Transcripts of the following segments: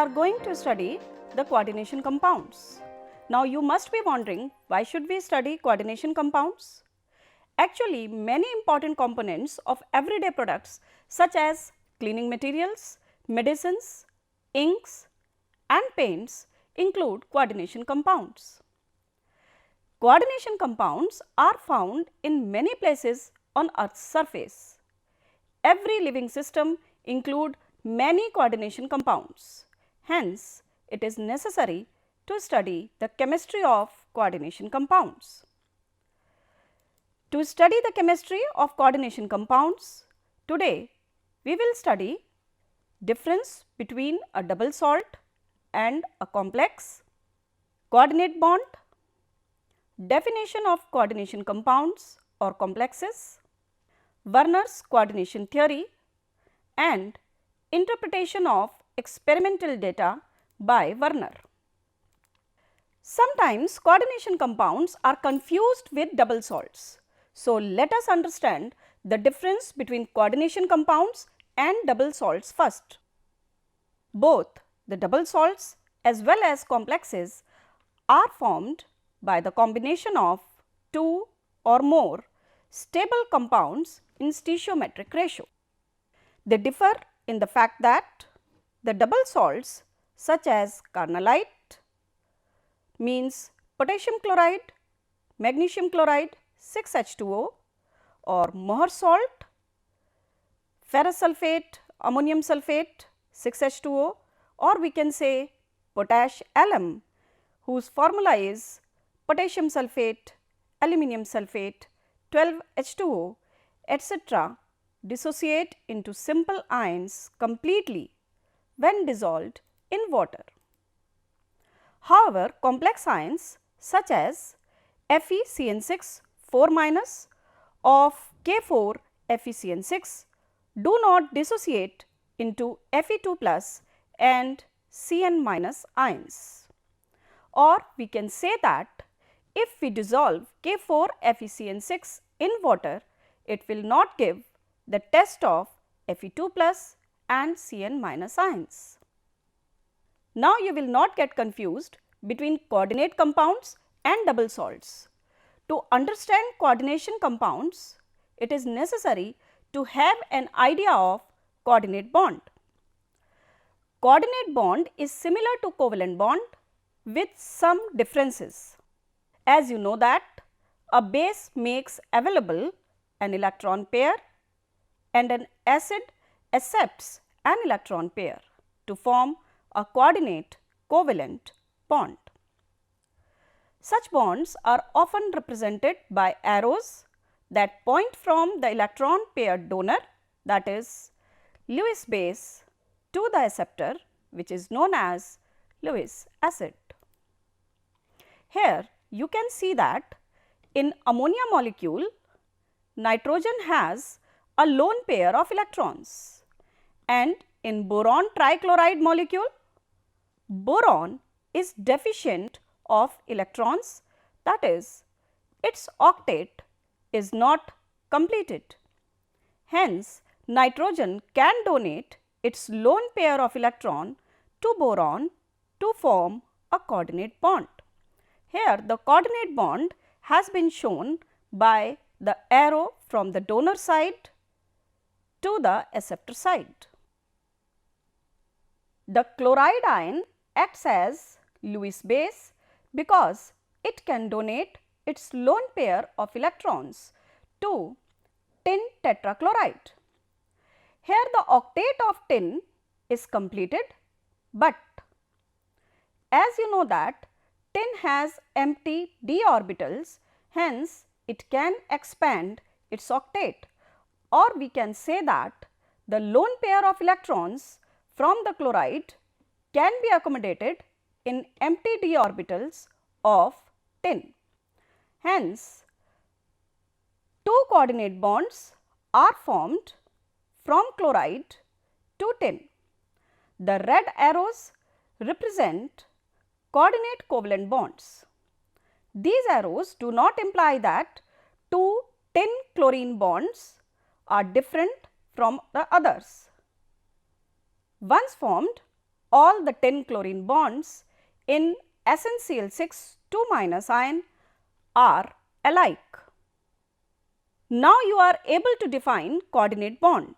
are going to study the coordination compounds. Now you must be wondering, why should we study coordination compounds? Actually, many important components of everyday products such as cleaning materials, medicines, inks and paints include coordination compounds. Coordination compounds are found in many places on Earth's surface. Every living system includes many coordination compounds. Hence, it is necessary to study the chemistry of coordination compounds. To study the chemistry of coordination compounds, today we will study difference between a double salt and a complex, coordinate bond, definition of coordination compounds or complexes, Werner's coordination theory and interpretation of experimental data by Werner. Sometimes coordination compounds are confused with double salts. So, let us understand the difference between coordination compounds and double salts first. Both the double salts as well as complexes are formed by the combination of two or more stable compounds in stoichiometric ratio. They differ in the fact that the double salts such as carnallite means potassium chloride, magnesium chloride 6H2O or Mohr salt, ferrous sulphate, ammonium sulphate 6H2O, or we can say potash alum whose formula is potassium sulphate, aluminum sulphate 12H2O etc. dissociate into simple ions completely when dissolved in water. However, complex ions such as FeCN6 4- of K4 FeCN6 do not dissociate into Fe2+ and Cn- ions. Or we can say that if we dissolve K4 FeCN6 in water, it will not give the test of Fe2+ and Cn- ions. Now you will not get confused between coordinate compounds and double salts. To understand coordination compounds, it is necessary to have an idea of coordinate bond. Coordinate bond is similar to covalent bond with some differences. As you know that a base makes available an electron pair and an acid accepts an electron pair to form a coordinate covalent bond. Such bonds are often represented by arrows that point from the electron pair donor, that is Lewis base, to the acceptor, which is known as Lewis acid. Here you can see that in ammonia molecule, nitrogen has a lone pair of electrons, and in boron trichloride molecule, boron is deficient of electrons, that is, its octet is not completed. Hence, nitrogen can donate its lone pair of electron to boron to form a coordinate bond. Here the coordinate bond has been shown by the arrow from the donor side to the acceptor side. The chloride ion acts as Lewis base because it can donate its lone pair of electrons to tin tetrachloride. Here the octet of tin is completed, but as you know that tin has empty d orbitals, hence it can expand its octet, or we can say that the lone pair of electrons from the chloride can be accommodated in empty d orbitals of tin. Hence, two coordinate bonds are formed from chloride to tin. The red arrows represent coordinate covalent bonds. These arrows do not imply that two tin chlorine bonds are different from the others. Once formed, all the 10 chlorine bonds in SnCl6 2- ion are alike. Now you are able to define coordinate bond.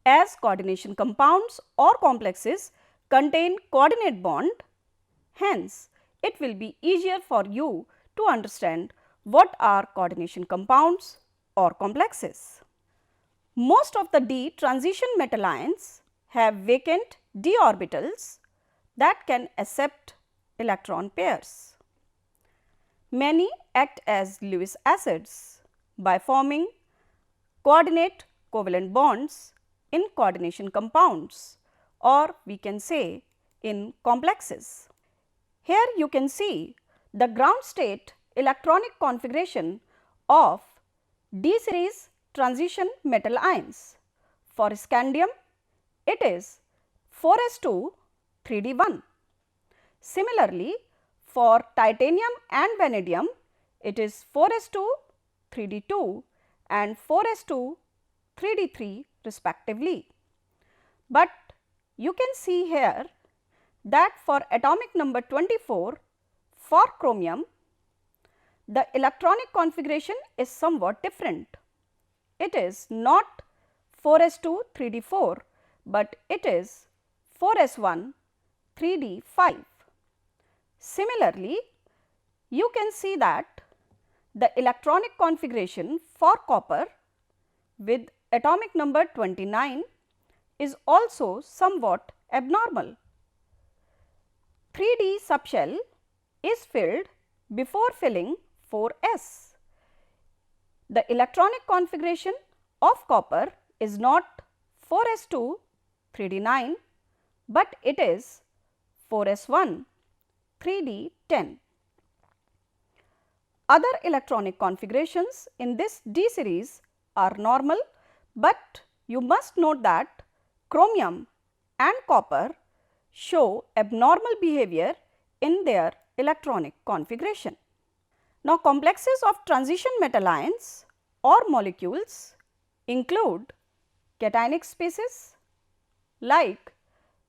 As coordination compounds or complexes contain coordinate bond, hence it will be easier for you to understand what are coordination compounds or complexes. Most of the d transition metal ions have vacant d orbitals that can accept electron pairs. Many act as Lewis acids by forming coordinate covalent bonds in coordination compounds, or we can say in complexes. Here you can see the ground state electronic configuration of D series transition metal ions. For scandium, it is 4s2 3d1. Similarly, for titanium and vanadium, it is 4s2 3d2 and 4s2 3d3 respectively. But you can see here that for atomic number 24 for chromium, the electronic configuration is somewhat different. It is not 4s2 3d4, but it is 4s1 3d5. Similarly, you can see that the electronic configuration for copper with atomic number 29 is also somewhat abnormal. 3d subshell is filled before filling 4s. The electronic configuration of copper is not 4s2 3d9, but it is 4s1 3d10. Other electronic configurations in this D series are normal, but you must note that chromium and copper show abnormal behavior in their electronic configuration. Now, complexes of transition metal ions or molecules include cationic species like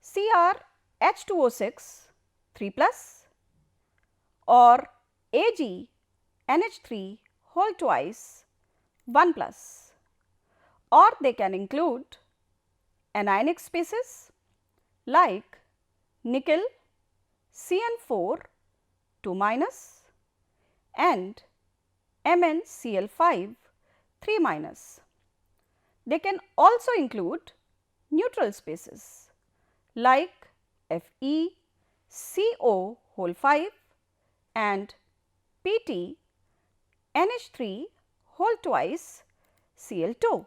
CrH2O6 3+ or AgNH3 whole twice 1+, or they can include anionic species like nickel CN4 2- and MnCl5 3-. They can also include neutral species like FeCO whole 5 and PtNH3 whole twice Cl2.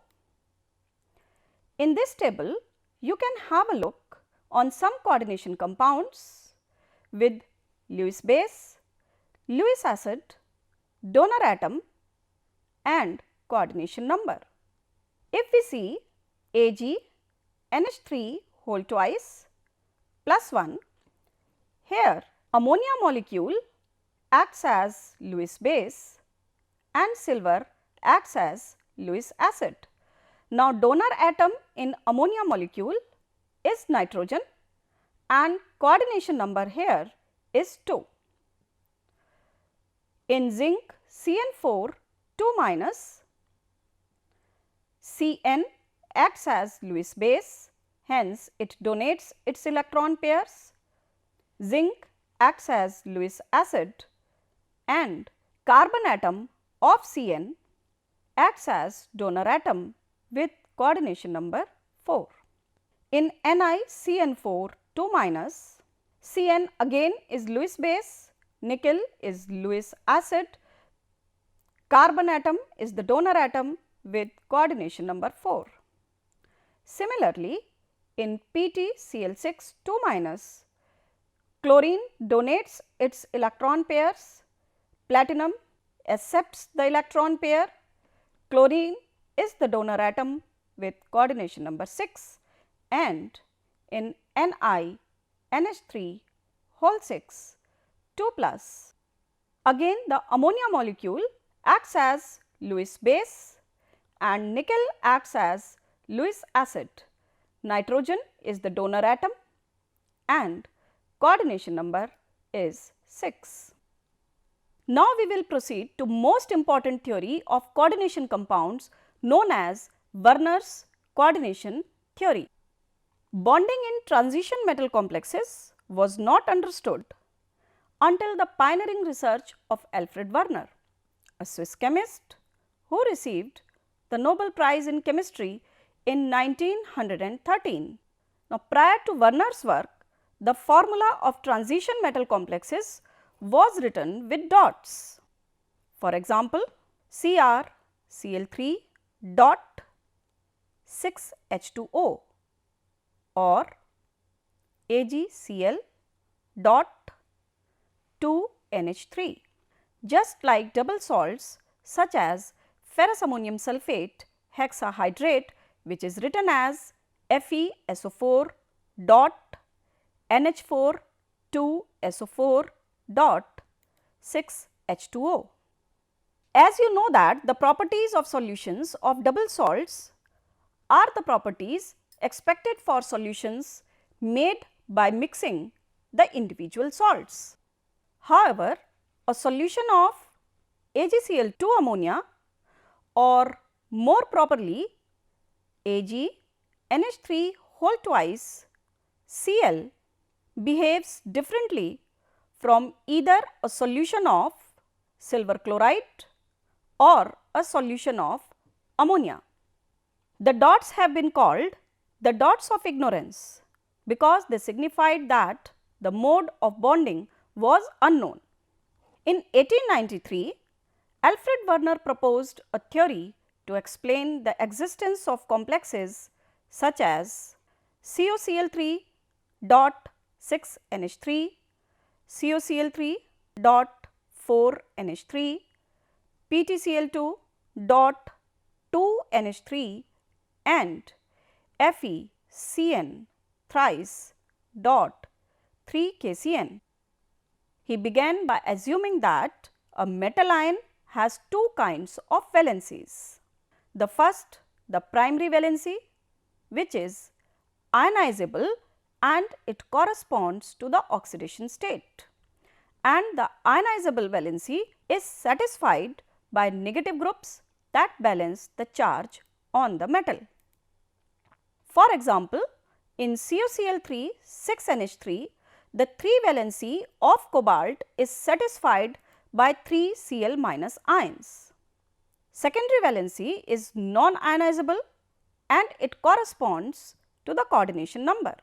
In this table, you can have a look on some coordination compounds with Lewis base, Lewis acid, donor atom and coordination number. If we see AgNH3 whole twice +1, here ammonia molecule acts as Lewis base and silver acts as Lewis acid. Now, donor atom in ammonia molecule is nitrogen and coordination number here is 2. In zinc CN4 2-, Cn acts as Lewis base, hence it donates its electron pairs. Zinc acts as Lewis acid and carbon atom of Cn acts as donor atom with coordination number 4. In NiCN4 2-, Cn again is Lewis base, nickel is Lewis acid, carbon atom is the donor atom with coordination number 4. Similarly, in PtCl6 2-, chlorine donates its electron pairs, platinum accepts the electron pair, chlorine is the donor atom with coordination number 6, and in NiNH3 whole 6 2+, again the ammonia molecule acts as Lewis base and nickel acts as Lewis acid. Nitrogen is the donor atom and coordination number is 6. Now we will proceed to most important theory of coordination compounds known as Werner's coordination theory. Bonding in transition metal complexes was not understood until the pioneering research of Alfred Werner, a Swiss chemist who received the Nobel Prize in Chemistry in 1913. Now, prior to Werner's work, the formula of transition metal complexes was written with dots. For example, CrCl3 dot 6H2O or AgCl dot 2NH3. Just like double salts such as ferrous ammonium sulphate hexahydrate, which is written as FeSO4 dot NH4 2SO4 dot 6H2O. As you know that the properties of solutions of double salts are the properties expected for solutions made by mixing the individual salts. However, a solution of AgCl2 ammonia, or more properly AgNH3 whole twice Cl, behaves differently from either a solution of silver chloride or a solution of ammonia. The dots have been called the dots of ignorance because they signified that the mode of bonding was unknown. In 1893, Alfred Werner proposed a theory to explain the existence of complexes such as COCl3 dot 6NH3, COCl3 dot 4NH3, PtCl2 dot 2NH3 and FeCN thrice dot 3KCN. He began by assuming that a metal ion has two kinds of valencies. The first, the primary valency, which is ionizable and it corresponds to the oxidation state, and the ionizable valency is satisfied by negative groups that balance the charge on the metal. For example, in COCl3 6NH3, the 3 valency of cobalt is satisfied by 3 Cl minus ions. Secondary valency is non-ionizable and it corresponds to the coordination number,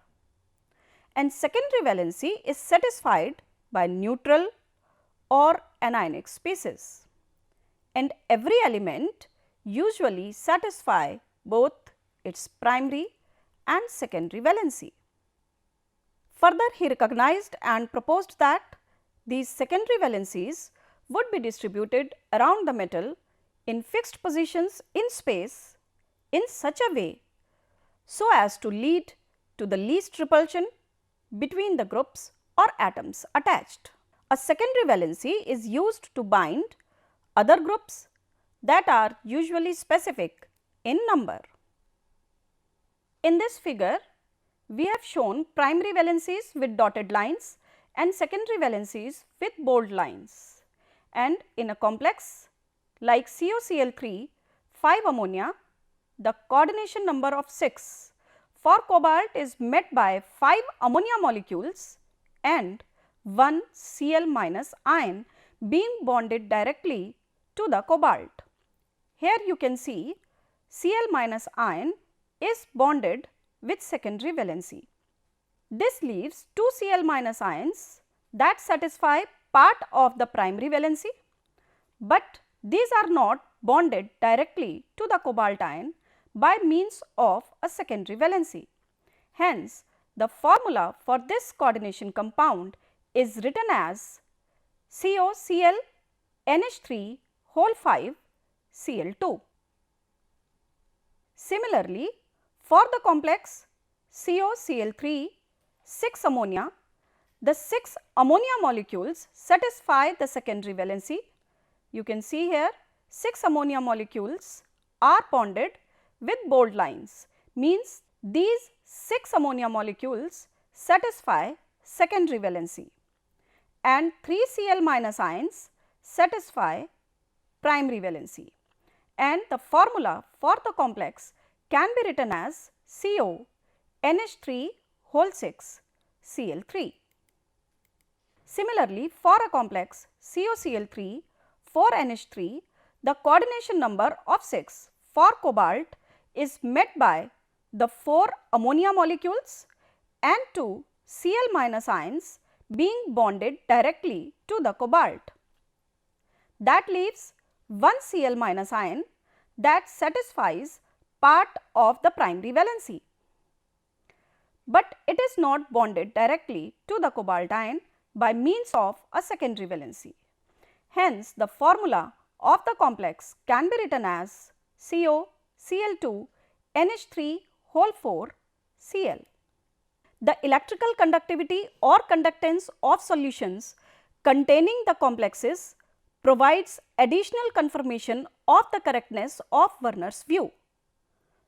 and secondary valency is satisfied by neutral or anionic species, and every element usually satisfy both its primary and secondary valency. Further, he recognized and proposed that these secondary valencies would be distributed around the metal in fixed positions in space in such a way so as to lead to the least repulsion between the groups or atoms attached. A secondary valency is used to bind other groups that are usually specific in number. In this figure, we have shown primary valencies with dotted lines and secondary valencies with bold lines. And in a complex like COCl3 5 ammonia, the coordination number of 6 for cobalt is met by 5 ammonia molecules and 1 Cl minus ion being bonded directly to the cobalt. Here you can see Cl minus ion is bonded with secondary valency. This leaves 2 Cl minus ions that satisfy part of the primary valency, but these are not bonded directly to the cobalt ion by means of a secondary valency. Hence, the formula for this coordination compound is written as COCl NH3 whole 5 Cl2. Similarly, for the complex COCl3 6 ammonia, the 6 ammonia molecules satisfy the secondary valency. You can see here 6 ammonia molecules are bonded with bold lines, means these 6 ammonia molecules satisfy secondary valency and 3 Cl minus ions satisfy primary valency, and the formula for the complex can be written as CO NH3 whole 6 Cl3. Similarly, for a complex COCl3 4NH3, the coordination number of 6 for cobalt is met by the 4 ammonia molecules and 2 Cl minus ions being bonded directly to the cobalt. That leaves 1 Cl minus ion that satisfies part of the primary valency, but it is not bonded directly to the cobalt ion by means of a secondary valency. Hence, the formula of the complex can be written as CO Cl2 NH3 whole 4 Cl. The electrical conductivity or conductance of solutions containing the complexes provides additional confirmation of the correctness of Werner's view.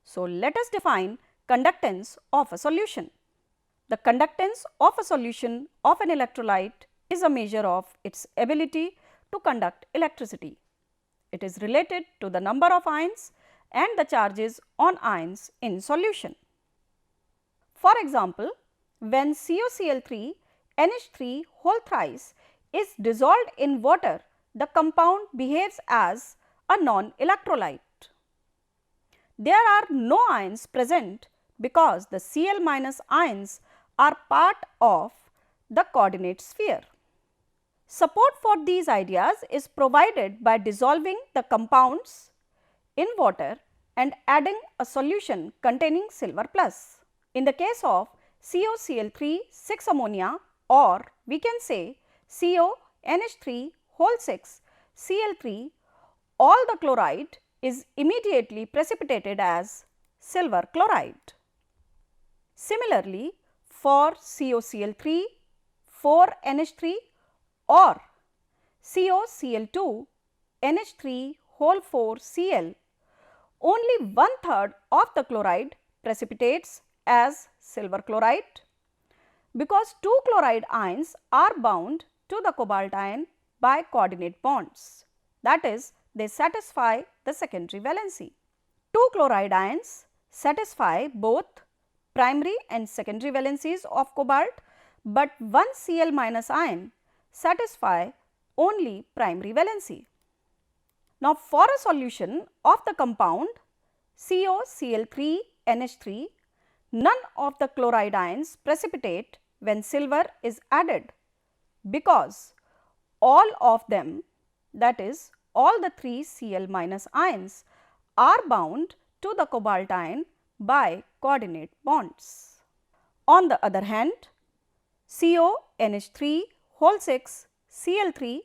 So, let us define conductance of a solution. The conductance of a solution of an electrolyte is a measure of its ability to conduct electricity. It is related to the number of ions and the charges on ions in solution. For example, when COCl3 NH3 whole thrice is dissolved in water, the compound behaves as a non-electrolyte. There are no ions present because the Cl minus ions are part of the coordinate sphere. Support for these ideas is provided by dissolving the compounds in water and adding a solution containing silver plus. In the case of COCl3 6 ammonia, or we can say CO NH3 whole 6 Cl3, all the chloride is immediately precipitated as silver chloride. Similarly, for COCl3 4 NH3 or COCl2 NH3 whole 4 Cl, only 1/3 of the chloride precipitates as silver chloride, because 2 chloride ions are bound to the cobalt ion by coordinate bonds, that is, they satisfy the secondary valency. 2 chloride ions satisfy both primary and secondary valencies of cobalt, but 1 Cl minus ion satisfy only primary valency. Now, for a solution of the compound COCl3 NH3, none of the chloride ions precipitate when silver is added, because all of them, that is, all the 3 Cl minus ions are bound to the cobalt ion by coordinate bonds. On the other hand, CO NH3 whole 6 Cl3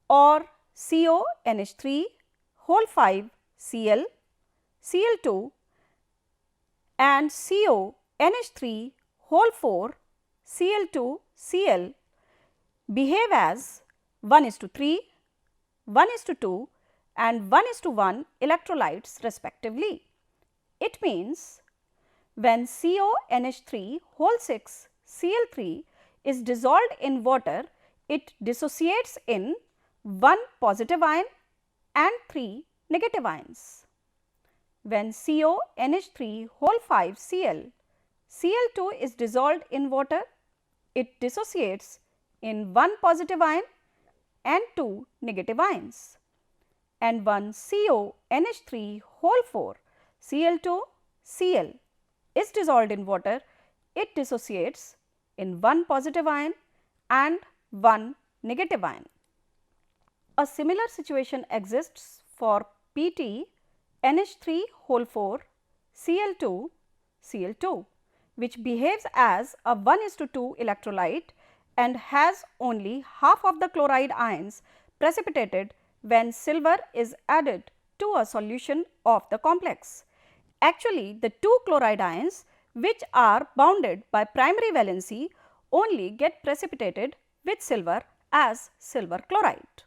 or CO NH3 whole 5 Cl, Cl2 and CO NH3 whole 4 Cl2 Cl behave as 1:3, 1:2 and 1:1 electrolytes respectively. It means when CO NH3 whole 6 Cl3 is dissolved in water, it dissociates in 1 positive ion and 3 negative ions. When CO NH3 whole 5 Cl, Cl2 is dissolved in water, it dissociates in 1 positive ion and 2 negative ions. And when CO NH3 whole 4 Cl2 Cl is dissolved in water, it dissociates in 1 positive ion and 1 negative ion. A similar situation exists for PT NH3 whole 4 Cl2 Cl2, which behaves as a 1:2 electrolyte and has only half of the chloride ions precipitated when silver is added to a solution of the complex. Actually, the 2 chloride ions which are bounded by primary valency only get precipitated with silver as silver chloride.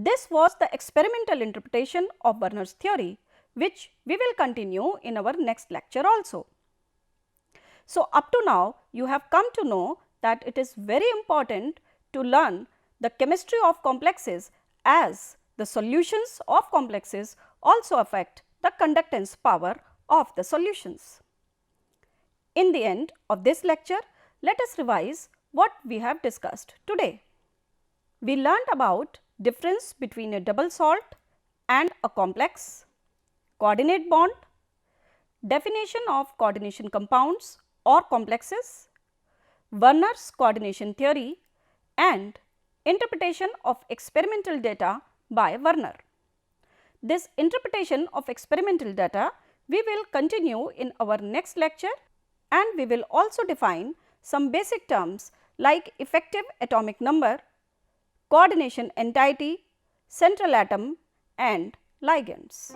This was the experimental interpretation of Werner's theory, which we will continue in our next lecture also. So, up to now you have come to know that it is very important to learn the chemistry of complexes, as the solutions of complexes also affect the conductance power of the solutions. In the end of this lecture, let us revise what we have discussed today. We learned about difference between a double salt and a complex, coordinate bond, definition of coordination compounds or complexes, Werner's coordination theory, and interpretation of experimental data by Werner. This interpretation of experimental data we will continue in our next lecture, and we will also define some basic terms like effective atomic number, coordination entity, central atom, and ligands.